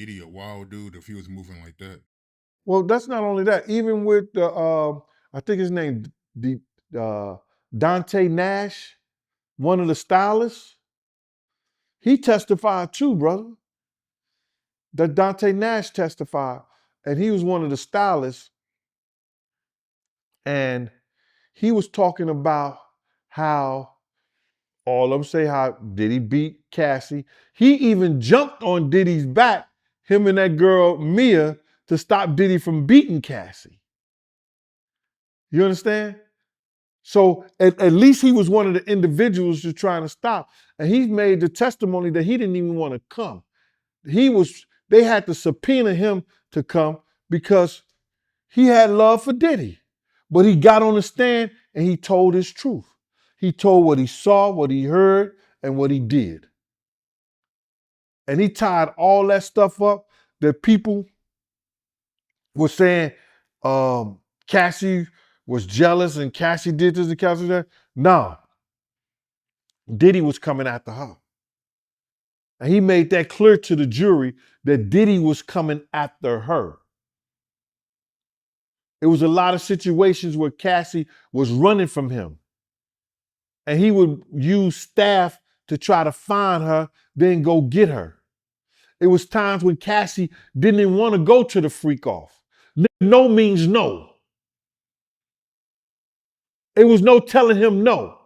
Diddy a wild dude if he was moving like that? Well, that's not only that. Even with the, I think his name, D, Dante Nash, one of the stylists, he testified too, brother. That Dante Nash testified, and he was one of the stylists, and he was talking about how all of them say how Diddy beat Cassie. He even jumped on Diddy's back, him and that girl Mia, to stop Diddy from beating Cassie. You understand? So at least he was one of the individuals you're trying to stop. And he made the testimony that he didn't even want to come. They had to subpoena him to come because he had love for Diddy. But he got on the stand and he told his truth. He told what he saw, what he heard, and what he did. And he tied all that stuff up that people were saying Cassie was jealous and Cassie did this and Cassie did that. No, Diddy was coming after her. And he made that clear to the jury that Diddy was coming after her. It was a lot of situations where Cassie was running from him. And he would use staff to try to find her, then go get her. It was times when Cassie didn't even want to go to the freak off. No means no. It was no telling him no.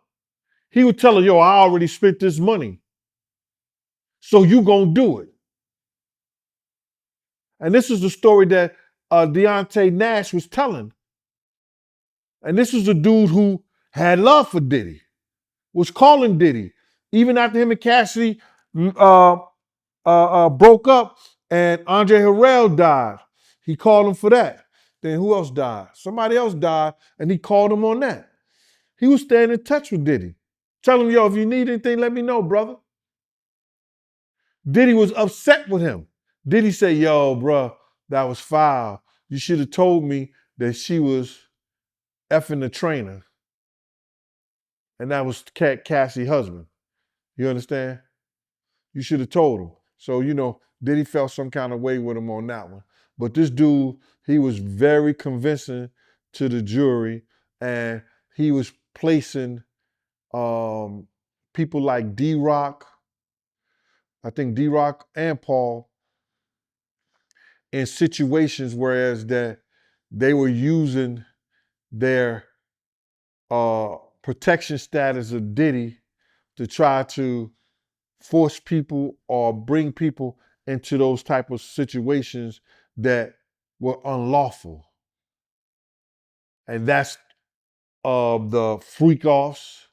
He would tell her, yo, I already spent this money. So you gonna do it. And this is the story that Deontay Nash was telling. And this is a dude who had love for Diddy, was calling Diddy. Even after him and Cassie broke up and Andre Harrell died, he called him for that. Then who else died? Somebody else died, and he called him on that. He was staying in touch with Diddy. Tell him, yo, if you need anything, let me know, brother. Diddy was upset with him. Diddy said, yo, bro, that was foul. You should have told me that she was effing the trainer. And that was Cassie's husband. You understand? You should have told him. So, Diddy felt some kind of way with him on that one. But this dude, he was very convincing to the jury, and he was placing people like D-Rock, I think D-Rock and Paul, in situations whereas that they were using their protection status of Diddy to try to force people or bring people into those type of situations that were unlawful. And that's the freak offs.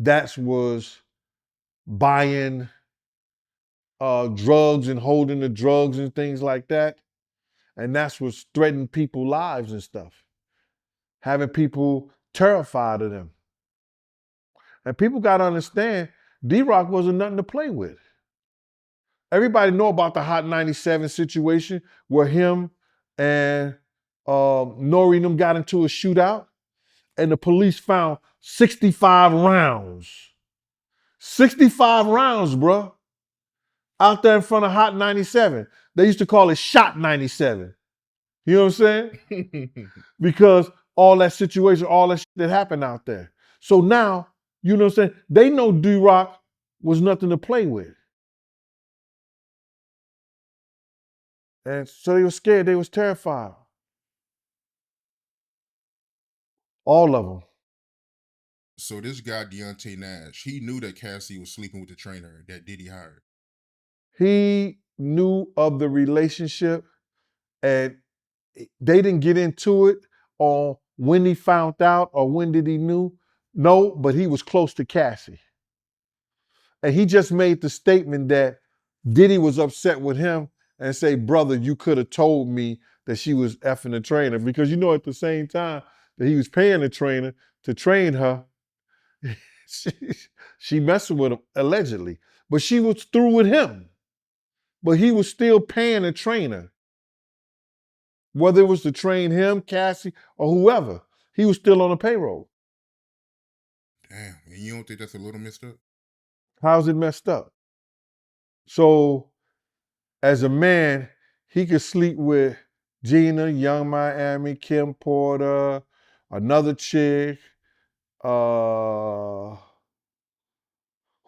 That was buying drugs and holding the drugs and things like that. And that's what's threatening people's lives and stuff. Having people terrified of them. And people got to understand, D-Rock wasn't nothing to play with. Everybody know about the Hot 97 situation where him and Nori and them got into a shootout and the police found 65 rounds. 65 rounds, bro. Out there in front of Hot 97. They used to call it Shot 97. You know what I'm saying? Because all that situation, all that shit that happened out there. So now, you know what I'm saying? They know D-Rock was nothing to play with. And so they were scared, they was terrified. All of them. So this guy Deontay Nash, he knew that Cassie was sleeping with the trainer that Diddy hired. He knew of the relationship, and they didn't get into it on when he found out or when did he knew. No, but he was close to Cassie. And he just made the statement that Diddy was upset with him and say, brother, you could have told me that she was effing the trainer. Because at the same time that he was paying the trainer to train her, she messing with him, allegedly. But she was through with him. But he was still paying the trainer. Whether it was to train him, Cassie, or whoever, he was still on the payroll. Damn, and you don't think that's a little messed up? How's it messed up? So, as a man, he could sleep with Gina, Young Miami, Kim Porter, another chick, whoever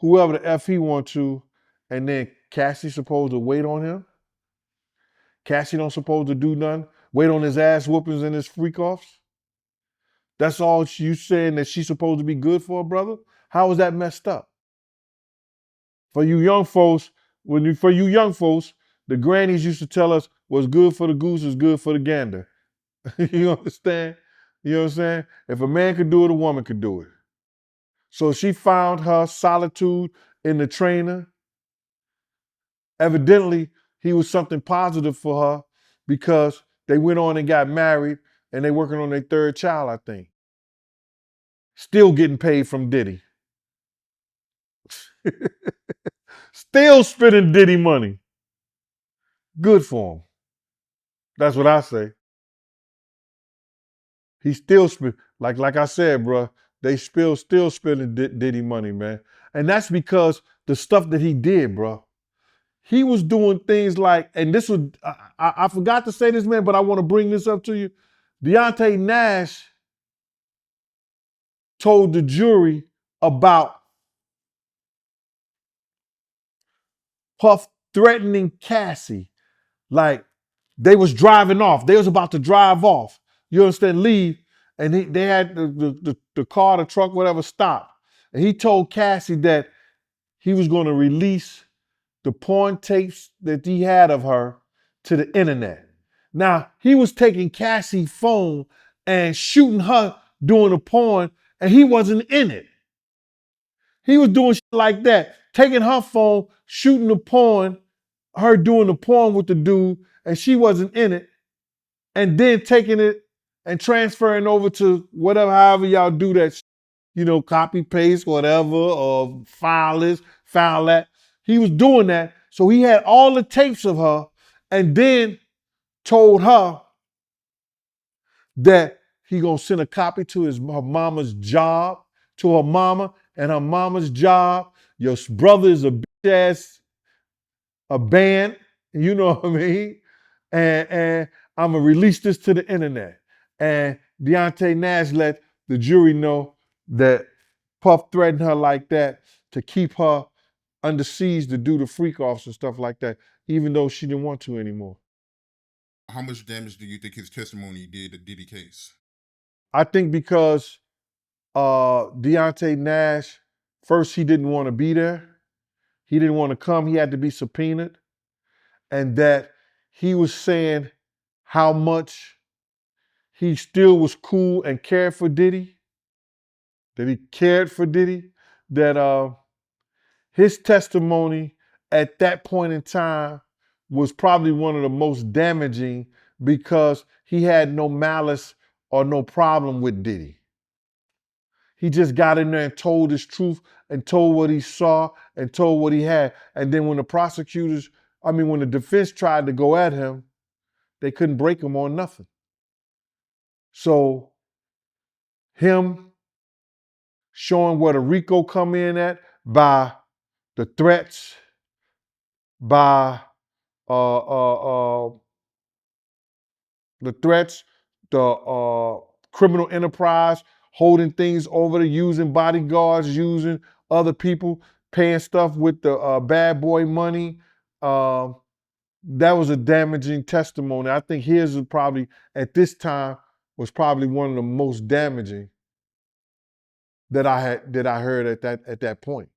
the F he want to, and then Cassie supposed to wait on him. Cassie don't supposed to do nothing. Wait on his ass whoopings and his freak offs. That's all you saying that she's supposed to be good for, brother? How is that messed up? For you young folks, the grannies used to tell us what's good for the goose is good for the gander. You understand? You know what I'm saying? If a man could do it, a woman could do it. So she found her solitude in the trainer. Evidently, he was something positive for her because they went on and got married and they working on their third child, I think. Still getting paid from Diddy. Still spending Diddy money. Good for him. That's what I say. He still spend like I said, bro. They still spending Diddy money, man. And that's because the stuff that he did, bro. He was doing things like, and this was I forgot to say this, man, but I want to bring this up to you. Deontay Nash told the jury about Puff threatening Cassie. Like they was driving off. They was about to drive off. You understand? Leave. And they had the car, the truck, whatever, stop. And he told Cassie that he was going to release the porn tapes that he had of her to the internet. Now, he was taking Cassie's phone and shooting her doing the porn, and he wasn't in it. He was doing shit like that, taking her phone, shooting the porn, her doing the porn with the dude, and she wasn't in it, and then taking it and transferring over to whatever, however y'all do that, copy, paste, whatever, or file this, file that. He was doing that. So he had all the tapes of her and then told her that he gonna send a copy to her mama's job, to her mama and her mama's job. Your brother is a bitch ass, a band, you know what I mean? And I'm gonna release this to the internet. And Deontay Nash let the jury know that Puff threatened her like that to keep her under siege to do the freak offs and stuff like that, even though she didn't want to anymore. How much damage do you think his testimony did to Diddy case? I think because Deontay Nash, first he didn't want to be there. He didn't want to come. He had to be subpoenaed. And that he was saying how much he still was cool and cared for Diddy, that he cared for Diddy, that his testimony at that point in time was probably one of the most damaging because he had no malice or no problem with Diddy. He just got in there and told his truth and told what he saw and told what he had. And then when when the defense tried to go at him, they couldn't break him on nothing. So him showing where the RICO come in at by the threats, by the criminal enterprise, holding things over there, using bodyguards, using other people, paying stuff with the bad boy money. That was a damaging testimony. I think his was probably, at this time, was probably one of the most damaging that I heard at that point.